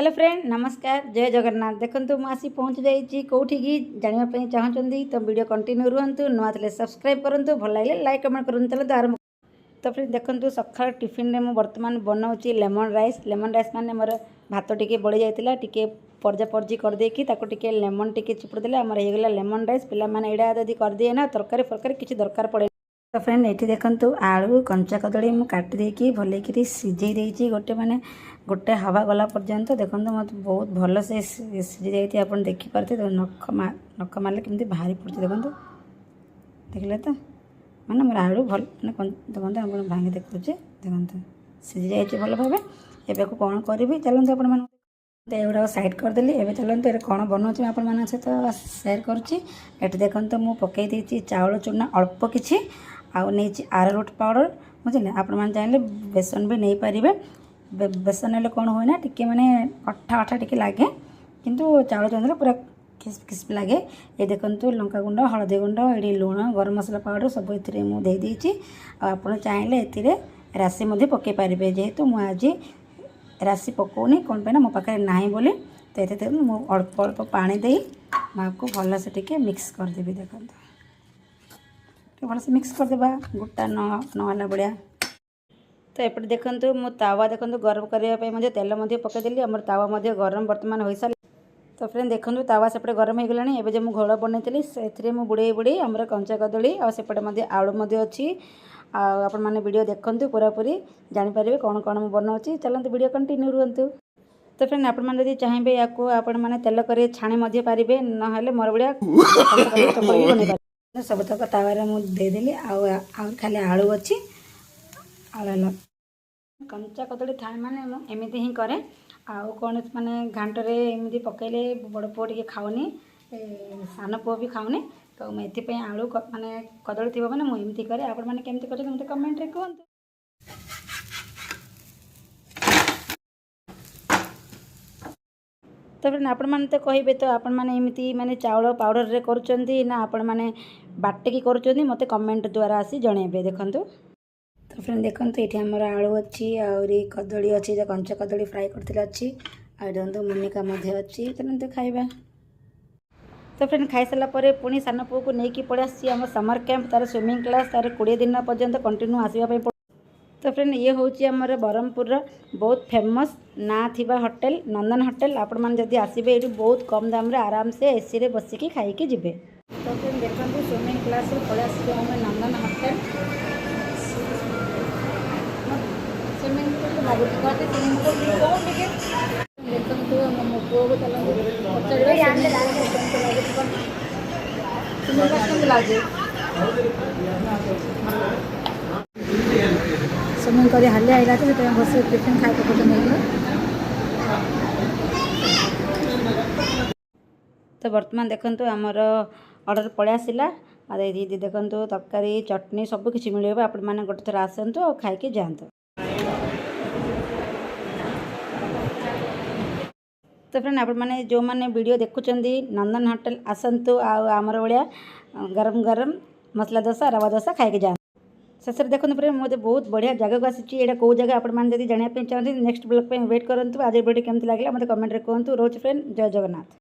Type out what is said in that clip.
Hello friend नमस्कार जय जगन्नाथ। देखो मुझे पहुँच जाइए कौटी की जानापी चाहते तो वीडियो कंटिन्यू रुहतु नुआ थे सब्सक्राइब करूँ भल लगे लाइक कमेंट करूँ। चलो तो आरंभ। तो फ्रेंड देखो सका टिफिन में बर्तमान बनाऊँगी लेमन राइस माने मोर भात टिके बढ़ी जाता टिके पर्जा पर्जी करदेकी टे लेमन टिके चिपुड़ देले आमर हो गला लेमन राइस। पिलाने यहाँ जब करदिए ना तरकारी फरकारी किसी दरकार पड़े। तो फ्रेंड ये देखो आलू कंचा कदली मुझे काटिदेकी भल सीझे देती गोटे माने गोटे हवा गला पर्यंत देखो मत बहुत भल से सीझी जाती आप देखिपारे नख मारे कमी बाहरी पड़े देखो देखले तो मैंने मोर आलू भल मैंने देखते आप भांगी देखुचे देखते सीझी जाइए भल भाव। एवं को कौन करी चलते आपण एगुड़ा साइड करदेली। एवं चलते ये कौन बनाऊँ आप सहित सेयार करुँची। देखो मुझे पकई चाउल चूना अल्प किसी आउ नहीं आरारोट पाउडर बुझे आप चाहिए बेसन भी नहीं पारे। बेसन हेल्ले कौन हुए ना टी मैंने अठा अठा टी लगे किंतु चाउल चूना पूरा खिस्प खिस्प लगे। ये देखो लंका गुंड हलदी गुंड ये लुण गरम मसला पाउडर सब ये मुझे देदेची। आप चाहिए ये राशि पकई पारे जेहेतु मुझे आज राशि पकाउनी कौन पे ना मो पाखे ना बोली तो ये मुझे अल्प अल्प पानी दे आपको भल से टिके मिक्स करदेवी। देखो भल से मिक्स करदेबा गोटा नला बढ़िया। तो एपटे देखो मो तावा देखो गरम करने तेल पकईदेली आम तावा गरम बर्तमान हो सारे। तो फ्रेंड देखो तावा सेपटे गरम हो गलानी। एवं जो घोल बनई से बुड़े बुड़े आमर कंचा कदली आउटे आलू अच्छी आप वीडियो देखु पूरापूरी जानीपारे कौन कौन मुझे बनाऊँगी। चलते वीडियो कंटिन्यू रुहतु। तो फ्रेंड आप चाहिए या आपने तेल कर छाणी पारे ना मोर भाया चकड़ी बन पारे। सब तक तावारे मुझेदेली आ खाली आलू अच्छी आलू कंचा कदली थाए मैंने एमती ही कै आउ कौन माने घाटरे एमती पकईले बड़ पुओ टे खाऊनी सान पुओ भी खाऊनी। तो मुझे आलू माने कदली थी मैंने मुझे कै आपने केमती कर मत कमेंट रे कहतु। तो फ्रेंड आपण मैंने तो कहे तो आपण मैंने एमती माने चाउल पाउडर रे करुँच ना आपण मैंने बाटिकी करुँच मत कमेंट द्वारा आसी जनइबे। देखंतु तो फ्रेंड देखो ये आमर आलू अच्छी आहरी कदली अच्छी जो कंचा कदली फ्राए करते अच्छी देखो मुनिका अच्छी चलते खाइबा। तो फ्रेंड खाई सारापर पुणी सान पुओ को लेकिन पड़े आम समर कैंप तार स्विमिंग क्लास तार 20 दिन पर्यंत कंटिन्यू आसवाई। तो फ्रेंड ये हूँ आमर ब्रह्मपुर बहुत फेमस ना थिबा होटेल नंदन होटेल। आपण मैंने जब आसबे ये बहुत कम दाम आराम से एसी रे बसिकी खाइकी जिबे। तो फ्रेंड देखो स्विमिंग क्लास पड़े आस नंदन होटेल देखो मो पुओ को लगे स्विमिंग कर हाली आईला तो बस टिफिन खाई पकड़। तो बर्तमान देखो आमर ऑर्डर पड़े आसला देखो तरकारी चटनी सब किसी मिले आप गोटे थर आसतु और खाई जातु। तो फ्रेंड आप मैंने जो मैंने वीडियो देखुं नंदन होटेल आसतु आमर भाया गरम गरम मसला डोसा रवा डोसा खाई जाए। शेष देखो फ्रेंड मुझे बहुत बढ़िया जगह को आसी कौ जगह आपड़ी जानते चाहते नेक्स्ट ब्लॉग वेट करूँ। आज वीडियो केमती लगे मतलब कमेंट रे कहतु। रोज फ्रेंड जय जगन्नाथ।